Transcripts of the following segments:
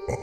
There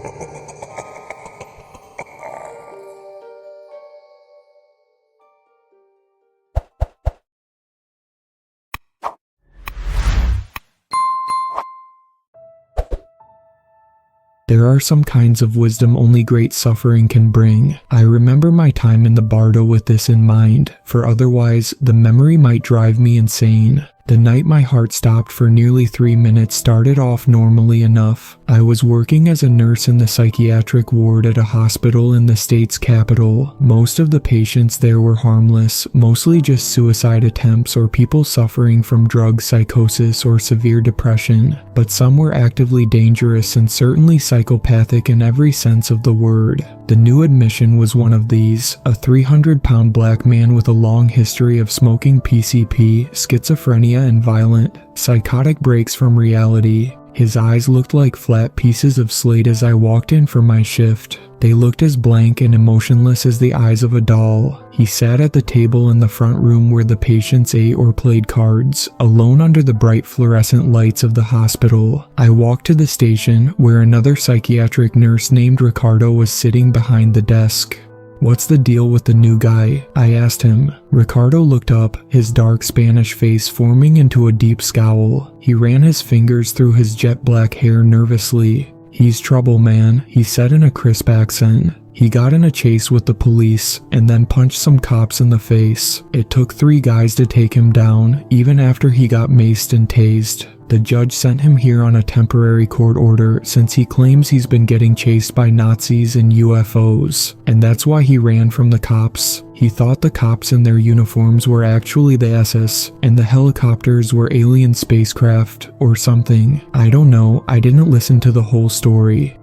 are some kinds of wisdom only great suffering can bring. I remember my time in the Bardo with this in mind, for otherwise the memory might drive me insane. The night my heart stopped for nearly 3 minutes started off normally enough. I was working as a nurse in the psychiatric ward at a hospital in the state's capital. Most of the patients there were harmless, mostly just suicide attempts or people suffering from drug psychosis or severe depression, but some were actively dangerous and certainly psychopathic in every sense of the word. The new admission was one of these, a 300-pound black man with a long history of smoking PCP, schizophrenia, and violent, psychotic breaks from reality. His eyes looked like flat pieces of slate as I walked in for my shift. They looked as blank and emotionless as the eyes of a doll. He sat at the table in the front room where the patients ate or played cards, alone under the bright fluorescent lights of the hospital. I walked to the station, where another psychiatric nurse named Ricardo was sitting behind the desk. "What's the deal with the new guy?" I asked him. Ricardo looked up, his dark Spanish face forming into a deep scowl. He ran his fingers through his jet black hair nervously. "He's trouble, man," he said in a crisp accent. He got in a chase with the police and then punched some cops in the face. It took 3 guys to take him down, even after he got maced and tased. The judge sent him here on a temporary court order since he claims he's been getting chased by Nazis and UFOs, and that's why he ran from the cops. He thought the cops in their uniforms were actually the SS, and the helicopters were alien spacecraft or something. I don't know, I didn't listen to the whole story.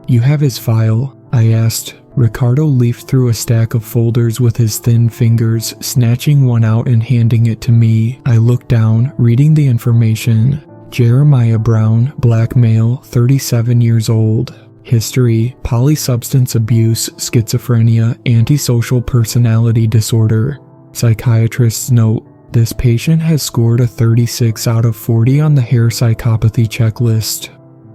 "You have his file?" I asked. Ricardo leafed through a stack of folders with his thin fingers, snatching one out and handing it to me. I looked down, reading the information. Jeremiah Brown, black male, 37 years old. History: polysubstance abuse, schizophrenia, antisocial personality disorder. Psychiatrist's note: this patient has scored a 36 out of 40 on the hair psychopathy checklist.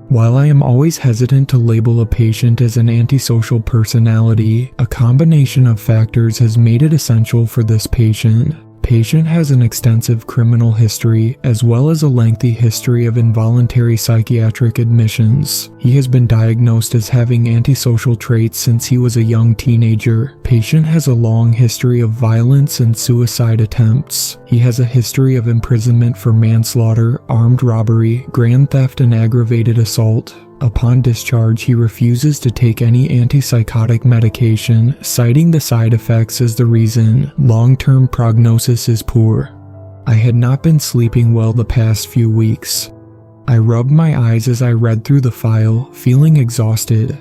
While I am always hesitant to label a patient as an antisocial personality, a combination of factors has made it essential for this patient. Patient has an extensive criminal history, as well as a lengthy history of involuntary psychiatric admissions. He has been diagnosed as having antisocial traits since he was a young teenager. Patient has a long history of violence and suicide attempts. He has a history of imprisonment for manslaughter, armed robbery, grand theft, and aggravated assault. Upon discharge, he refuses to take any antipsychotic medication, citing the side effects as the reason. Long-term prognosis is poor. I had not been sleeping well the past few weeks. I rubbed my eyes as I read through the file, feeling exhausted.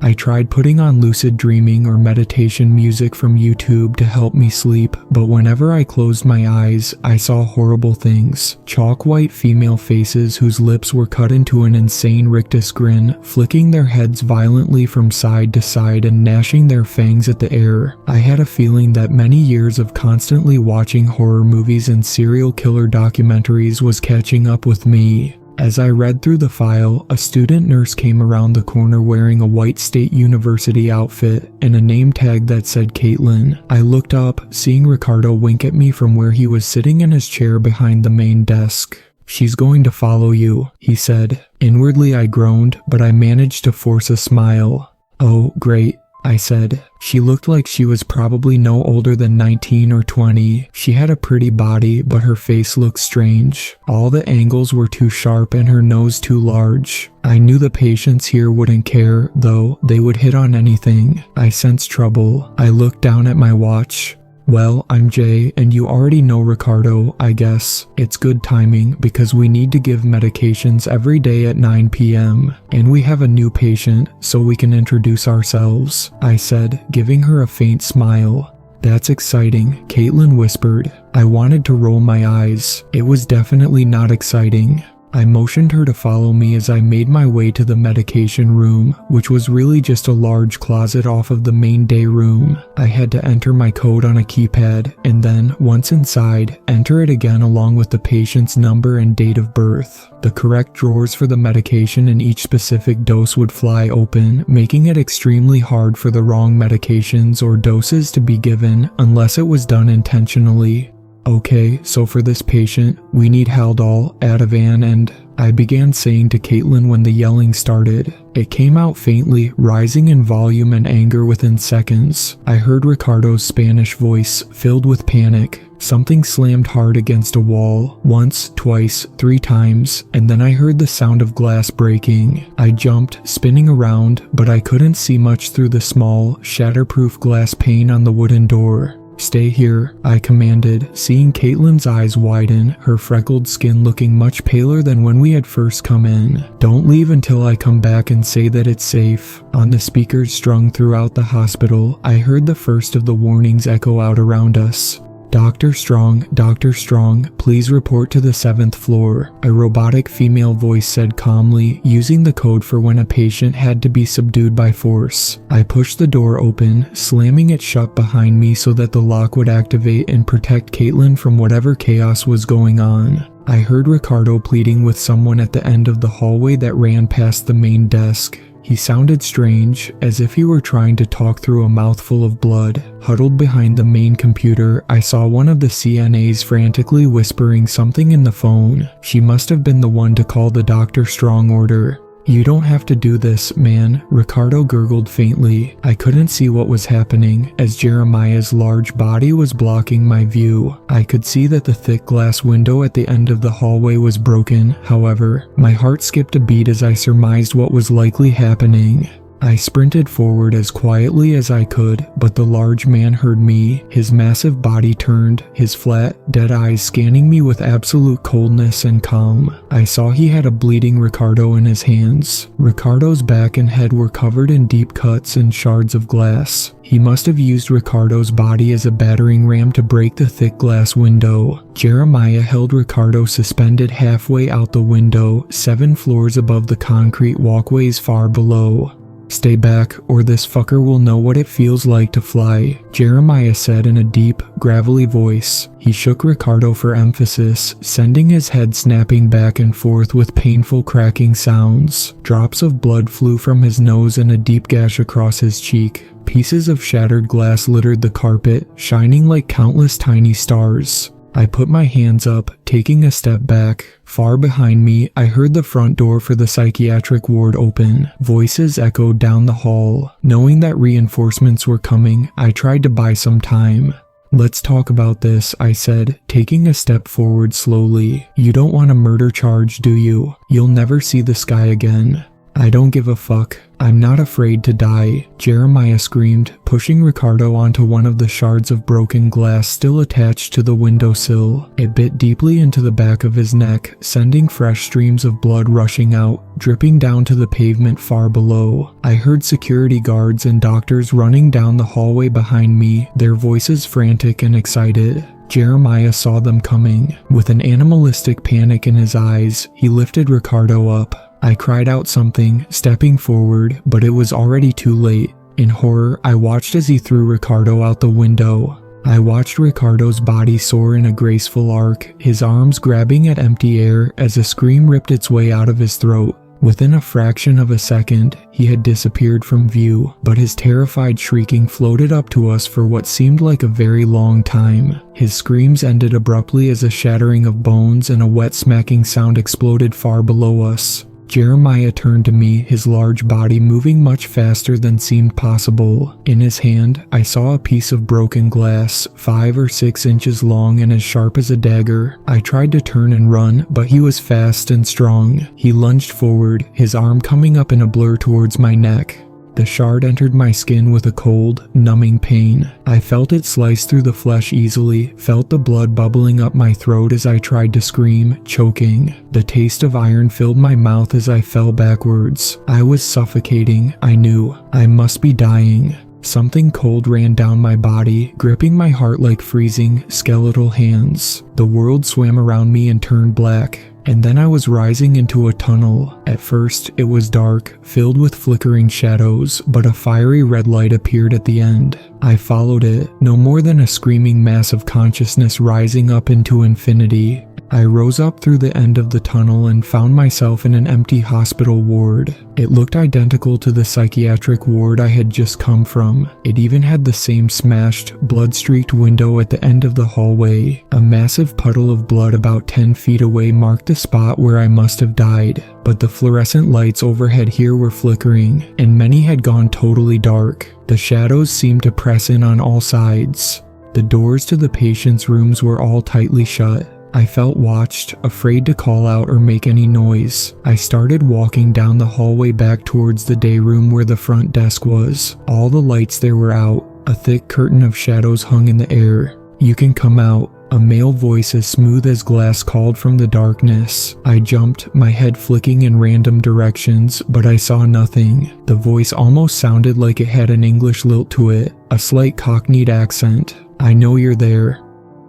I tried putting on lucid dreaming or meditation music from YouTube to help me sleep, but whenever I closed my eyes, I saw horrible things. Chalk-white female faces whose lips were cut into an insane rictus grin, flicking their heads violently from side to side and gnashing their fangs at the air. I had a feeling that many years of constantly watching horror movies and serial killer documentaries was catching up with me. As I read through the file, a student nurse came around the corner wearing a white State University outfit and a name tag that said Caitlin. I looked up, seeing Ricardo wink at me from where he was sitting in his chair behind the main desk. "She's going to follow you," he said. Inwardly I groaned, but I managed to force a smile. "Oh, great," I said. She looked like she was probably no older than 19 or 20. She had a pretty body, but her face looked strange. All the angles were too sharp and her nose too large. I knew the patients here wouldn't care, though. They would hit on anything. I sensed trouble. I looked down at my watch. "Well, I'm Jay, and you already know Ricardo, I guess. It's good timing because we need to give medications every day at 9 p.m. And we have a new patient, so we can introduce ourselves," I said, giving her a faint smile. "That's exciting," Caitlin whispered. I wanted to roll my eyes. It was definitely not exciting. I motioned her to follow me as I made my way to the medication room, which was really just a large closet off of the main day room. I had to enter my code on a keypad, and then, once inside, enter it again along with the patient's number and date of birth. The correct drawers for the medication in each specific dose would fly open, making it extremely hard for the wrong medications or doses to be given unless it was done intentionally. Okay, so for this patient, we need Haldol, Ativan, and I began saying to Caitlin when the yelling started. It came out faintly, rising in volume and anger within seconds. I heard Ricardo's Spanish voice, filled with panic. Something slammed hard against a wall, once, twice, 3 times, and then I heard the sound of glass breaking. I jumped, spinning around, but I couldn't see much through the small, shatterproof glass pane on the wooden door. "Stay here," I commanded, seeing Caitlin's eyes widen, her freckled skin looking much paler than when we had first come in. "Don't leave until I come back and say that it's safe." On the speakers strung throughout the hospital, I heard the first of the warnings echo out around us. Dr. Strong, please report to the 7th floor," a robotic female voice said calmly, using the code for when a patient had to be subdued by force. I pushed the door open, slamming it shut behind me so that the lock would activate and protect Caitlin from whatever chaos was going on. I heard Ricardo pleading with someone at the end of the hallway that ran past the main desk. He sounded strange, as if he were trying to talk through a mouthful of blood. Huddled behind the main computer, I saw one of the CNAs frantically whispering something in the phone. She must have been the one to call the Dr. Strong order. "You don't have to do this, man," Ricardo gurgled faintly. I couldn't see what was happening, as Jeremiah's large body was blocking my view. I could see that the thick glass window at the end of the hallway was broken, however. My heart skipped a beat as I surmised what was likely happening. I sprinted forward as quietly as I could, but the large man heard me. His massive body turned, his flat, dead eyes scanning me with absolute coldness and calm. I saw he had a bleeding Ricardo in his hands. Ricardo's back and head were covered in deep cuts and shards of glass. He must have used Ricardo's body as a battering ram to break the thick glass window. Jeremiah held Ricardo suspended halfway out the window, 7 floors above the concrete walkways far below. "Stay back, or this fucker will know what it feels like to fly," Jeremiah said in a deep, gravelly voice. He shook Ricardo for emphasis, sending his head snapping back and forth with painful cracking sounds. Drops of blood flew from his nose and a deep gash across his cheek. Pieces of shattered glass littered the carpet, shining like countless tiny stars. I put my hands up, taking a step back. Far behind me, I heard the front door for the psychiatric ward open. Voices echoed down the hall. Knowing that reinforcements were coming, I tried to buy some time. "Let's talk about this," I said, taking a step forward slowly. "You don't want a murder charge, do you? You'll never see the sky again." "I don't give a fuck. I'm not afraid to die," Jeremiah screamed, pushing Ricardo onto one of the shards of broken glass still attached to the windowsill. It bit deeply into the back of his neck, sending fresh streams of blood rushing out, dripping down to the pavement far below. I heard security guards and doctors running down the hallway behind me, their voices frantic and excited. Jeremiah saw them coming. With an animalistic panic in his eyes, he lifted Ricardo up. I cried out something, stepping forward, but it was already too late. In horror, I watched as he threw Ricardo out the window. I watched Ricardo's body soar in a graceful arc, his arms grabbing at empty air as a scream ripped its way out of his throat. Within a fraction of a second, he had disappeared from view, but his terrified shrieking floated up to us for what seemed like a very long time. His screams ended abruptly as a shattering of bones and a wet smacking sound exploded far below us. Jeremiah turned to me, his large body moving much faster than seemed possible. In his hand, I saw a piece of broken glass, 5 or 6 inches long and as sharp as a dagger. I tried to turn and run, but he was fast and strong. He lunged forward, his arm coming up in a blur towards my neck. The shard entered my skin with a cold, numbing pain. I felt it slice through the flesh easily, felt the blood bubbling up my throat as I tried to scream, choking. The taste of iron filled my mouth as I fell backwards. I was suffocating, I knew. I must be dying. Something cold ran down my body, gripping my heart like freezing, skeletal hands. The world swam around me and turned black. And then I was rising into a tunnel. At first, it was dark, filled with flickering shadows, but a fiery red light appeared at the end. I followed it, no more than a screaming mass of consciousness rising up into infinity. I rose up through the end of the tunnel and found myself in an empty hospital ward. It looked identical to the psychiatric ward I had just come from. It even had the same smashed, blood-streaked window at the end of the hallway. A massive puddle of blood about 10 feet away marked the spot where I must have died. But the fluorescent lights overhead here were flickering, and many had gone totally dark. The shadows seemed to press in on all sides. The doors to the patients' rooms were all tightly shut. I felt watched, afraid to call out or make any noise. I started walking down the hallway back towards the day room where the front desk was. All the lights there were out. A thick curtain of shadows hung in the air. "You can come out." A male voice as smooth as glass called from the darkness. I jumped, my head flicking in random directions, but I saw nothing. The voice almost sounded like it had an English lilt to it, a slight cockneyed accent. "I know you're there."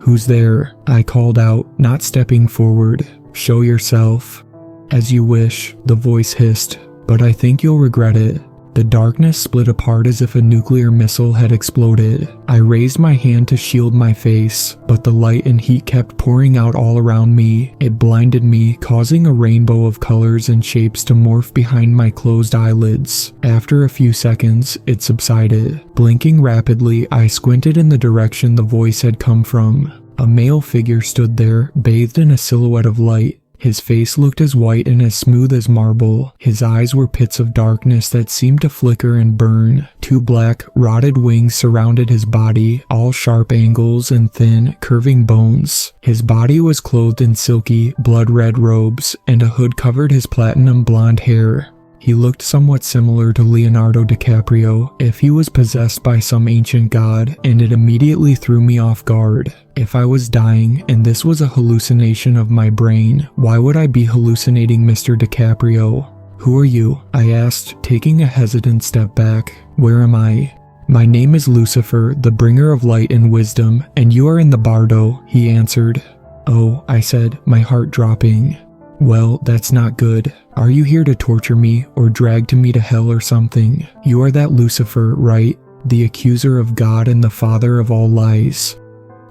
"Who's there?" I called out, not stepping forward. "Show yourself." "As you wish," the voice hissed, "but I think you'll regret it." The darkness split apart as if a nuclear missile had exploded. I raised my hand to shield my face, but the light and heat kept pouring out all around me. It blinded me, causing a rainbow of colors and shapes to morph behind my closed eyelids. After a few seconds, it subsided. Blinking rapidly, I squinted in the direction the voice had come from. A male figure stood there, bathed in a silhouette of light. His face looked as white and as smooth as marble. His eyes were pits of darkness that seemed to flicker and burn. Two black, rotted wings surrounded his body, all sharp angles and thin, curving bones. His body was clothed in silky, blood-red robes, and a hood covered his platinum blonde hair. He looked somewhat similar to Leonardo DiCaprio if he was possessed by some ancient god, and it immediately threw me off guard. If I was dying and this was a hallucination of my brain, why would I be hallucinating Mr. DiCaprio? "Who are you?" I asked, taking a hesitant step back. "Where am I?" "My name is Lucifer, the bringer of light and wisdom, and you are in the Bardo," he answered. "Oh," I said, my heart dropping. "Well, that's not good. Are you here to torture me or drag me to hell or something? You are that Lucifer, right? The accuser of God and the father of all lies."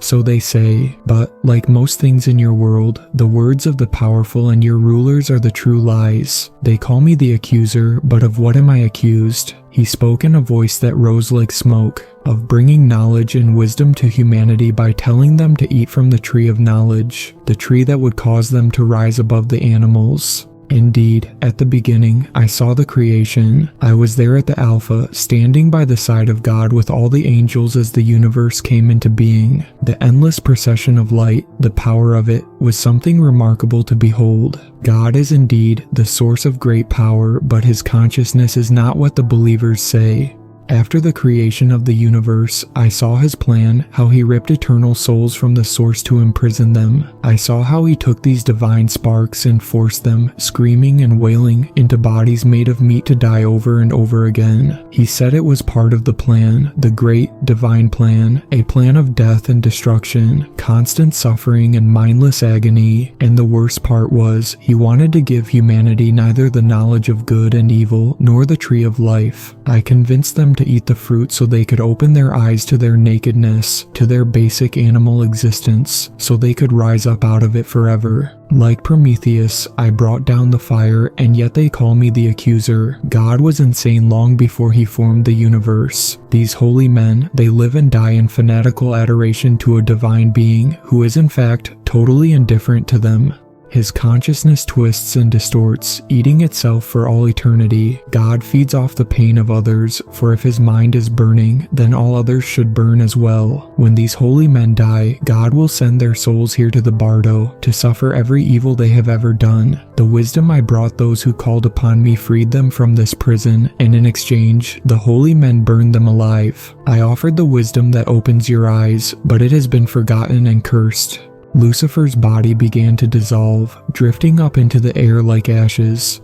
"So they say, but like most things in your world, the words of the powerful and your rulers are the true lies. They call me the accuser, but of what am I accused?" He spoke in a voice that rose like smoke, of bringing knowledge and wisdom to humanity by telling them to eat from the tree of knowledge, the tree that would cause them to rise above the animals. Indeed, at the beginning, I saw the creation. I was there at the Alpha, standing by the side of God with all the angels as the universe came into being. The endless procession of light, the power of it, was something remarkable to behold. God is indeed the source of great power, but his consciousness is not what the believers say. After the creation of the universe, I saw his plan, how he ripped eternal souls from the source to imprison them. I saw how he took these divine sparks and forced them, screaming and wailing, into bodies made of meat to die over and over again. He said it was part of the plan, the great, divine plan, a plan of death and destruction, constant suffering and mindless agony, and the worst part was, he wanted to give humanity neither the knowledge of good and evil, nor the tree of life. I convinced them to eat the fruit so they could open their eyes to their nakedness, to their basic animal existence, so they could rise up out of it forever. Like Prometheus, I brought down the fire, and yet they call me the accuser. God was insane long before he formed the universe. These holy men, they live and die in fanatical adoration to a divine being who is in fact totally indifferent to them. His consciousness twists and distorts, eating itself for all eternity. God feeds off the pain of others, for if his mind is burning, then all others should burn as well. When these holy men die, God will send their souls here to the Bardo, to suffer every evil they have ever done. The wisdom I brought those who called upon me freed them from this prison, and in exchange, the holy men burned them alive. I offered the wisdom that opens your eyes, but it has been forgotten and cursed. Lucifer's body began to dissolve, drifting up into the air like ashes.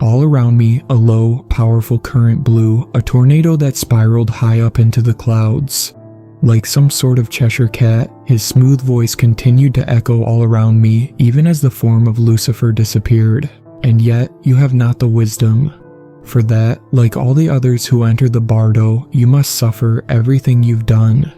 All around me, a low, powerful current blew, a tornado that spiraled high up into the clouds. Like some sort of Cheshire cat, his smooth voice continued to echo all around me, even as the form of Lucifer disappeared. And yet, you have not the wisdom. For that, like all the others who enter the Bardo, you must suffer everything you've done.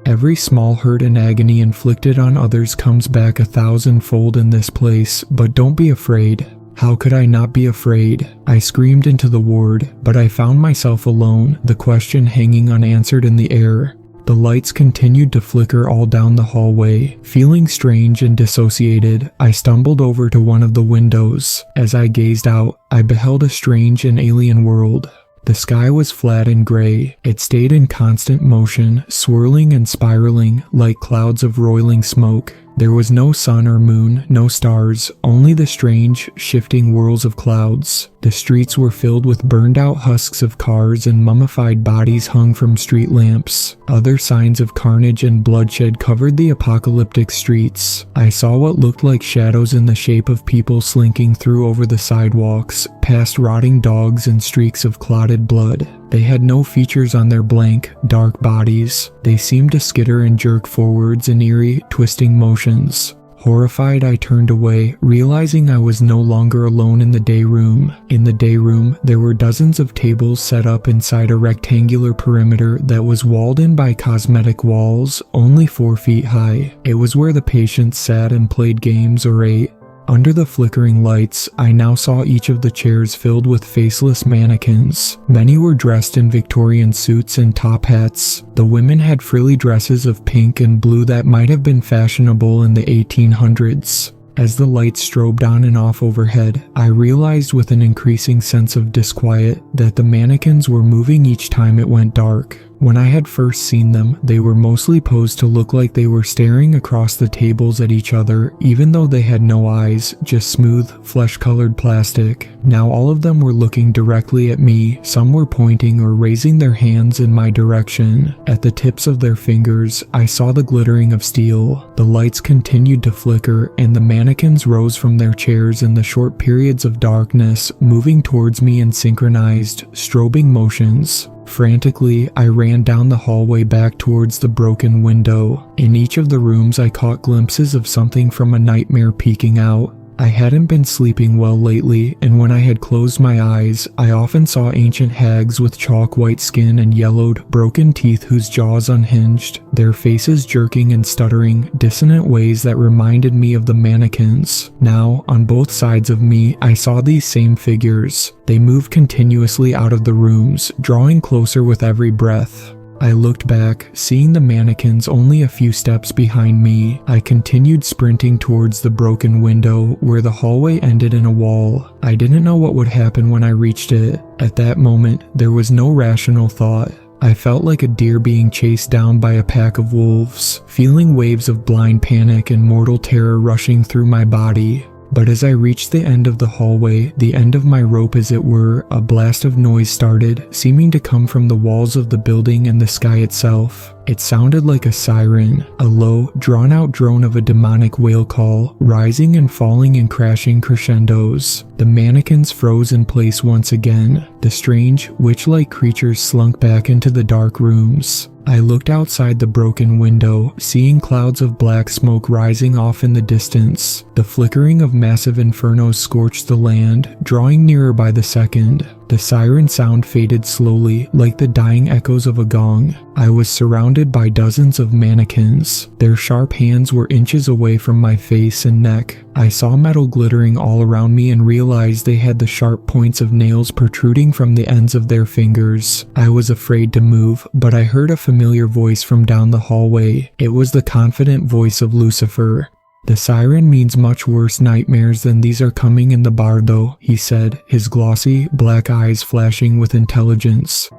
Every small hurt and agony inflicted on others comes back 1,000-fold in this place, but don't be afraid. How could I not be afraid? I screamed into the ward, but I found myself alone, the question hanging unanswered in the air. The lights continued to flicker all down the hallway. Feeling strange and dissociated, I stumbled over to one of the windows. As I gazed out, I beheld a strange and alien world. The sky was flat and gray. It stayed in constant motion, swirling and spiraling like clouds of roiling smoke. There was no sun or moon, no stars, only the strange, shifting whirls of clouds. The streets were filled with burned-out husks of cars and mummified bodies hung from street lamps. Other signs of carnage and bloodshed covered the apocalyptic streets. I saw what looked like shadows in the shape of people slinking through over the sidewalks, past rotting dogs and streaks of clotted blood. They had no features on their blank, dark bodies. They seemed to skitter and jerk forwards in eerie, twisting motions. Horrified, I turned away, realizing I was no longer alone in the day room. In the day room, there were dozens of tables set up inside a rectangular perimeter that was walled in by cosmetic walls, only 4 feet high. It was where the patients sat and played games or ate. Under the flickering lights, I now saw each of the chairs filled with faceless mannequins. Many were dressed in Victorian suits and top hats. The women had frilly dresses of pink and blue that might have been fashionable in the 1800s. As the lights strobed on and off overhead, I realized with an increasing sense of disquiet that the mannequins were moving each time it went dark. When I had first seen them, they were mostly posed to look like they were staring across the tables at each other, even though they had no eyes, just smooth, flesh-colored plastic. Now all of them were looking directly at me, some were pointing or raising their hands in my direction. At the tips of their fingers, I saw the glittering of steel. The lights continued to flicker, and the mannequins rose from their chairs in the short periods of darkness, moving towards me in synchronized, strobing motions. Frantically, I ran down the hallway back towards the broken window. In each of the rooms, I caught glimpses of something from a nightmare peeking out. I hadn't been sleeping well lately, and when I had closed my eyes, I often saw ancient hags with chalk-white skin and yellowed, broken teeth whose jaws unhinged, their faces jerking and stuttering, dissonant ways that reminded me of the mannequins. Now, on both sides of me, I saw these same figures. They moved continuously out of the rooms, drawing closer with every breath. I looked back, seeing the mannequins only a few steps behind me. I continued sprinting towards the broken window, where the hallway ended in a wall. I didn't know what would happen when I reached it. At that moment, there was no rational thought. I felt like a deer being chased down by a pack of wolves, feeling waves of blind panic and mortal terror rushing through my body. But as I reached the end of the hallway, the end of my rope as it were, a blast of noise started, seeming to come from the walls of the building and the sky itself. It sounded like a siren, a low, drawn-out drone of a demonic whale call, rising and falling in crashing crescendos. The mannequins froze in place once again. The strange, witch-like creatures slunk back into the dark rooms. I looked outside the broken window, seeing clouds of black smoke rising off in the distance. The flickering of massive infernos scorched the land, drawing nearer by the second. The siren sound faded slowly, like the dying echoes of a gong. I was surrounded by dozens of mannequins. Their sharp hands were inches away from my face and neck. I saw metal glittering all around me and realized they had the sharp points of nails protruding from the ends of their fingers. I was afraid to move, but I heard a familiar voice from down the hallway. It was the confident voice of Lucifer. "The siren means much worse nightmares than these are coming in the Bardo," he said, his glossy, black eyes flashing with intelligence.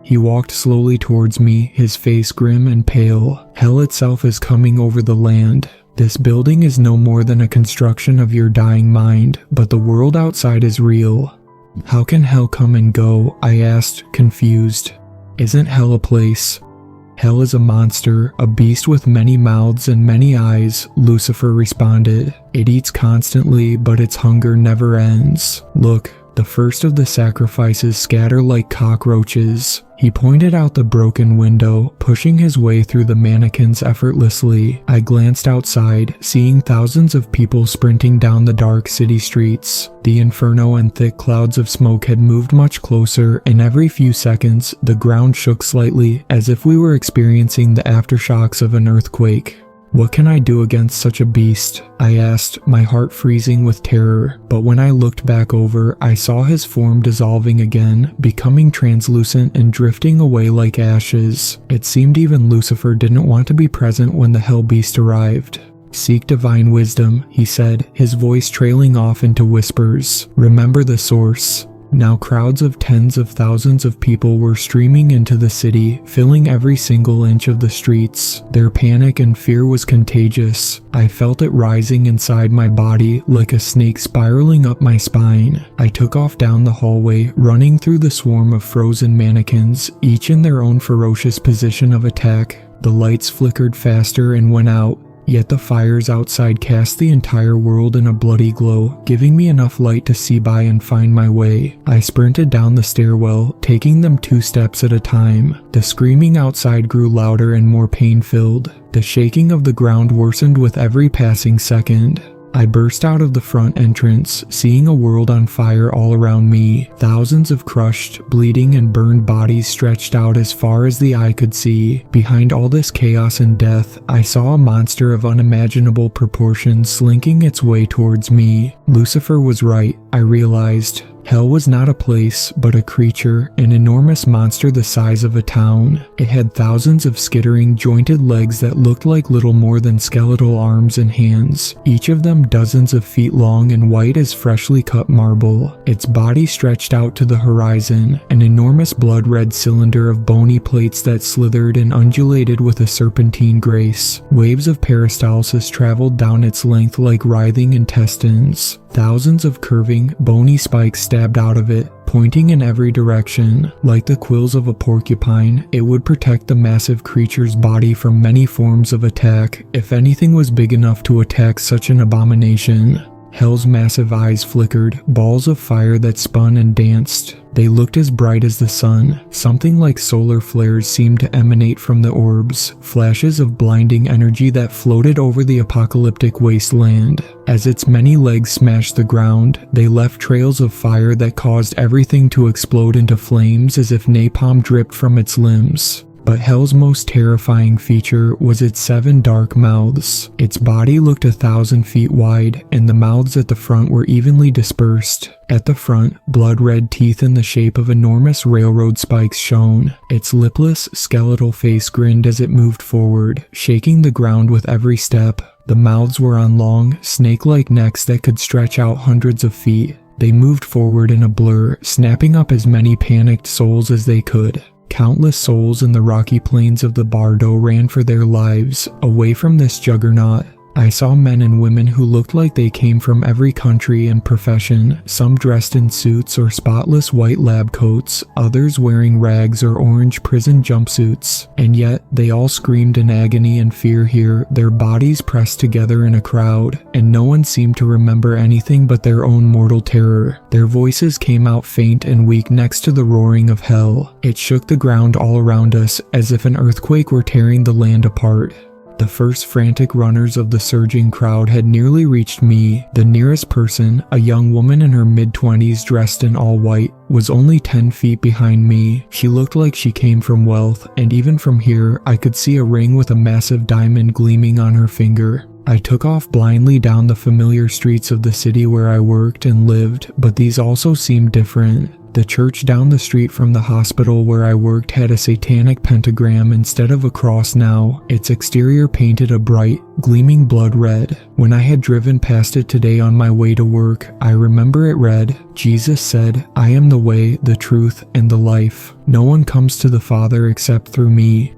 He walked slowly towards me, his face grim and pale. "Hell itself is coming over the land. This building is no more than a construction of your dying mind, but the world outside is real." "How can hell come and go?" I asked, confused. "Isn't hell a place?" "Hell is a monster, a beast with many mouths and many eyes," Lucifer responded. "It eats constantly, but its hunger never ends. Look, The first of the sacrifices scatter like cockroaches. He pointed out the broken window, pushing his way through the mannequins effortlessly. I glanced outside, seeing thousands of people sprinting down the dark city streets. The inferno and thick clouds of smoke had moved much closer, and every few seconds, the ground shook slightly, as if we were experiencing the aftershocks of an earthquake. What can I do against such a beast? I asked, my heart freezing with terror. But when I looked back over, I saw his form dissolving again, becoming translucent and drifting away like ashes. It seemed even Lucifer didn't want to be present when the hell beast arrived. Seek divine wisdom, he said, his voice trailing off into whispers. Remember the source. Now crowds of tens of thousands of people were streaming into the city, filling every single inch of the streets. Their panic and fear was contagious. I felt it rising inside my body like a snake spiraling up my spine. I took off down the hallway, running through the swarm of frozen mannequins, each in their own ferocious position of attack. The lights flickered faster and went out. Yet the fires outside cast the entire world in a bloody glow, giving me enough light to see by and find my way. I sprinted down the stairwell, taking them 2 steps at a time. The screaming outside grew louder and more pain-filled. The shaking of the ground worsened with every passing second. I burst out of the front entrance, seeing a world on fire all around me. Thousands of crushed, bleeding and burned bodies stretched out as far as the eye could see. Behind all this chaos and death, I saw a monster of unimaginable proportions slinking its way towards me. Lucifer was right, I realized. Hell was not a place, but a creature, an enormous monster the size of a town. It had thousands of skittering, jointed legs that looked like little more than skeletal arms and hands, each of them dozens of feet long and white as freshly cut marble. Its body stretched out to the horizon, an enormous blood-red cylinder of bony plates that slithered and undulated with a serpentine grace. Waves of peristalsis traveled down its length like writhing intestines. Thousands of curving, bony spikes stabbed out of it, pointing in every direction. Like the quills of a porcupine, it would protect the massive creature's body from many forms of attack, if anything was big enough to attack such an abomination. Hell's massive eyes flickered, balls of fire that spun and danced. They looked as bright as the sun. Something like solar flares seemed to emanate from the orbs, flashes of blinding energy that floated over the apocalyptic wasteland. As its many legs smashed the ground, they left trails of fire that caused everything to explode into flames as if napalm dripped from its limbs. But Hell's most terrifying feature was its 7 dark mouths. Its body looked 1,000 feet wide, and the mouths at the front were evenly dispersed. At the front, blood-red teeth in the shape of enormous railroad spikes shone. Its lipless, skeletal face grinned as it moved forward, shaking the ground with every step. The mouths were on long, snake-like necks that could stretch out hundreds of feet. They moved forward in a blur, snapping up as many panicked souls as they could. Countless souls in the rocky plains of the Bardo ran for their lives, away from this juggernaut. I saw men and women who looked like they came from every country and profession, some dressed in suits or spotless white lab coats, others wearing rags or orange prison jumpsuits. And yet, they all screamed in agony and fear here, their bodies pressed together in a crowd, and no one seemed to remember anything but their own mortal terror. Their voices came out faint and weak next to the roaring of hell. It shook the ground all around us, as if an earthquake were tearing the land apart. The first frantic runners of the surging crowd had nearly reached me. The nearest person, a young woman in her mid-20s dressed in all white, was only 10 feet behind me. She looked like she came from wealth, and even from here, I could see a ring with a massive diamond gleaming on her finger. I took off blindly down the familiar streets of the city where I worked and lived, but these also seemed different. The church down the street from the hospital where I worked had a satanic pentagram instead of a cross now, its exterior painted a bright, gleaming blood red. When I had driven past it today on my way to work, I remember it read, "Jesus said, I am the way, the truth, and the life. No one comes to the Father except through me."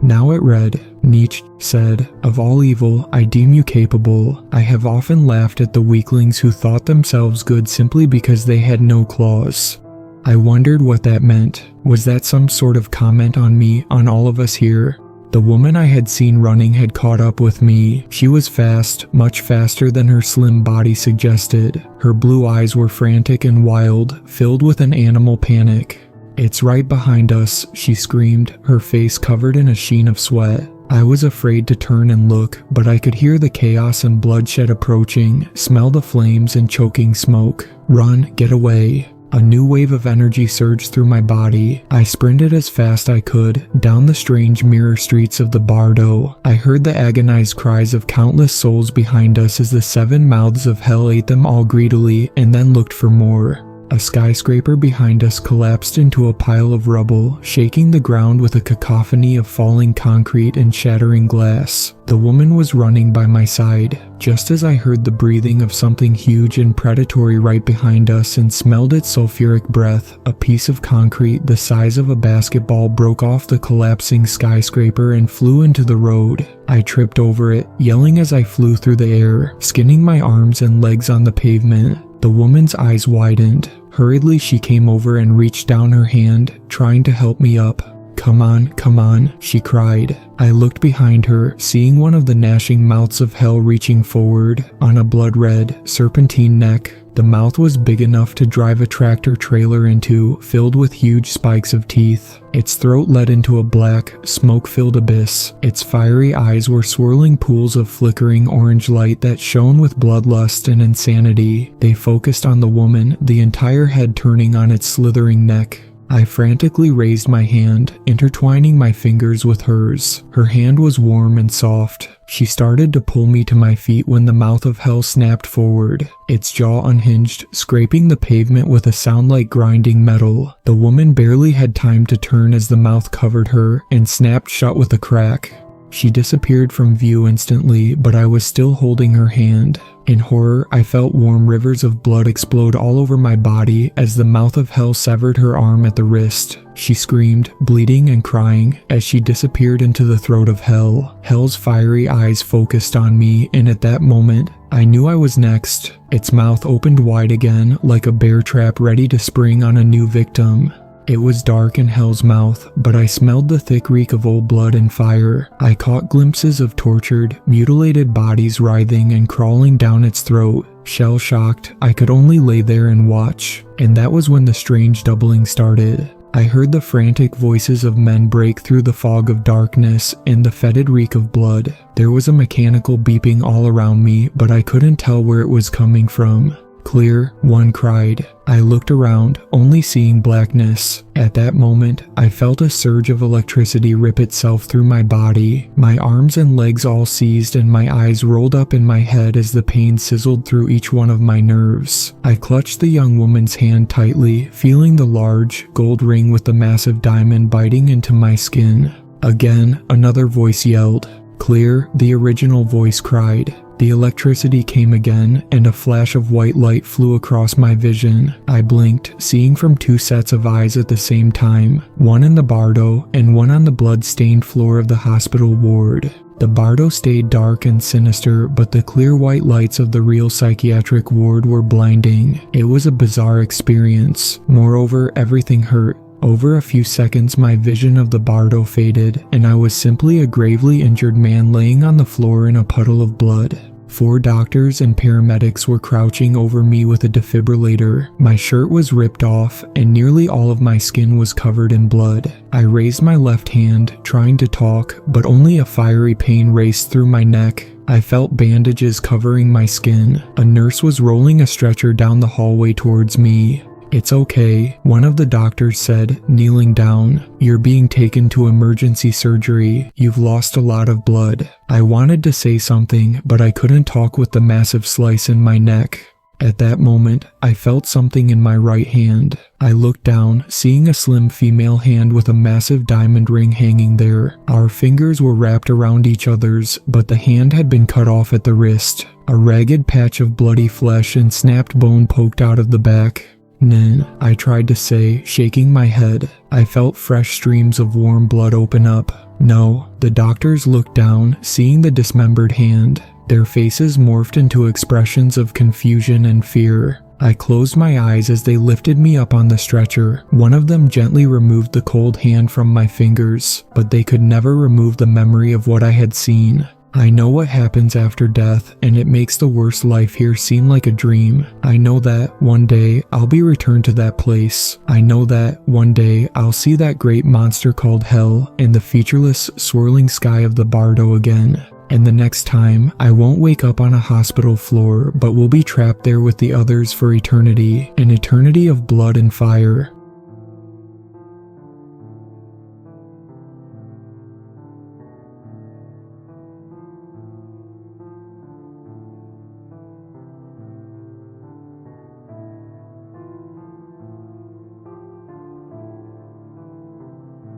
Now it read, Nietzsche said, "Of all evil, I deem you capable. I have often laughed at the weaklings who thought themselves good simply because they had no claws." I wondered what that meant. Was that some sort of comment on me, on all of us here? The woman I had seen running had caught up with me. She was fast, much faster than her slim body suggested. Her blue eyes were frantic and wild, filled with an animal panic. "It's right behind us," she screamed, her face covered in a sheen of sweat. I was afraid to turn and look, but I could hear the chaos and bloodshed approaching, smell the flames and choking smoke. "Run, get away." A new wave of energy surged through my body. I sprinted as fast I could, down the strange mirror streets of the Bardo. I heard the agonized cries of countless souls behind us as the 7 mouths of hell ate them all greedily and then looked for more. A skyscraper behind us collapsed into a pile of rubble, shaking the ground with a cacophony of falling concrete and shattering glass. The woman was running by my side, just as I heard the breathing of something huge and predatory right behind us and smelled its sulfuric breath. A piece of concrete the size of a basketball broke off the collapsing skyscraper and flew into the road. I tripped over it, yelling as I flew through the air, skinning my arms and legs on the pavement. The woman's eyes widened. Hurriedly, she came over and reached down her hand, trying to help me up. Come on, she cried. I looked behind her, seeing one of the gnashing mouths of hell reaching forward. On a blood-red, serpentine neck, the mouth was big enough to drive a tractor trailer into, filled with huge spikes of teeth. Its throat led into a black, smoke-filled abyss. Its fiery eyes were swirling pools of flickering orange light that shone with bloodlust and insanity. They focused on the woman, the entire head turning on its slithering neck. I frantically raised my hand, intertwining my fingers with hers. Her hand was warm and soft. She started to pull me to my feet when the mouth of hell snapped forward. Its jaw unhinged, scraping the pavement with a sound like grinding metal. The woman barely had time to turn as the mouth covered her and snapped shut with a crack. She disappeared from view instantly, but I was still holding her hand. In horror, I felt warm rivers of blood explode all over my body as the mouth of hell severed her arm at the wrist. She screamed, bleeding and crying, as she disappeared into the throat of hell. Hell's fiery eyes focused on me, and at that moment, I knew I was next. Its mouth opened wide again, like a bear trap ready to spring on a new victim. It was dark in hell's mouth, but I smelled the thick reek of old blood and fire. I caught glimpses of tortured, mutilated bodies writhing and crawling down its throat. Shell-shocked, I could only lay there and watch. And that was when the strange doubling started. I heard the frantic voices of men break through the fog of darkness and the fetid reek of blood. There was a mechanical beeping all around me, but I couldn't tell where it was coming from. "Clear," one cried. I looked around, only seeing blackness. At that moment, I felt a surge of electricity rip itself through my body. My arms and legs all seized and my eyes rolled up in my head as the pain sizzled through each one of my nerves. I clutched the young woman's hand tightly, feeling the large, gold ring with the massive diamond biting into my skin. Again, another voice yelled. "Clear," the original voice cried. The electricity came again, and a flash of white light flew across my vision. I blinked, seeing from 2 sets of eyes at the same time, one in the Bardo and one on the blood-stained floor of the hospital ward. The Bardo stayed dark and sinister, but the clear white lights of the real psychiatric ward were blinding. It was a bizarre experience. Moreover, everything hurt. Over a few seconds, my vision of the Bardo faded, and I was simply a gravely injured man laying on the floor in a puddle of blood. 4 doctors and paramedics were crouching over me with a defibrillator. My shirt was ripped off, and nearly all of my skin was covered in blood. I raised my left hand, trying to talk, but only a fiery pain raced through my neck. I felt bandages covering my skin. A nurse was rolling a stretcher down the hallway towards me. "It's okay," one of the doctors said, kneeling down. "You're being taken to emergency surgery. You've lost a lot of blood." I wanted to say something, but I couldn't talk with the massive slice in my neck. At that moment, I felt something in my right hand. I looked down, seeing a slim female hand with a massive diamond ring hanging there. Our fingers were wrapped around each other's, but the hand had been cut off at the wrist. A ragged patch of bloody flesh and snapped bone poked out of the back. "Nin," I tried to say, shaking my head. I felt fresh streams of warm blood open up. "No." The doctors looked down, seeing the dismembered hand. Their faces morphed into expressions of confusion and fear. I closed my eyes as they lifted me up on the stretcher. One of them gently removed the cold hand from my fingers, but they could never remove the memory of what I had seen. I know what happens after death, and it makes the worst life here seem like a dream. I know that one day I'll be returned to that place. I know that one day I'll see that great monster called hell and the featureless, swirling sky of the Bardo again. And the next time, I won't wake up on a hospital floor, but will be trapped there with the others for eternity, an eternity of blood and fire.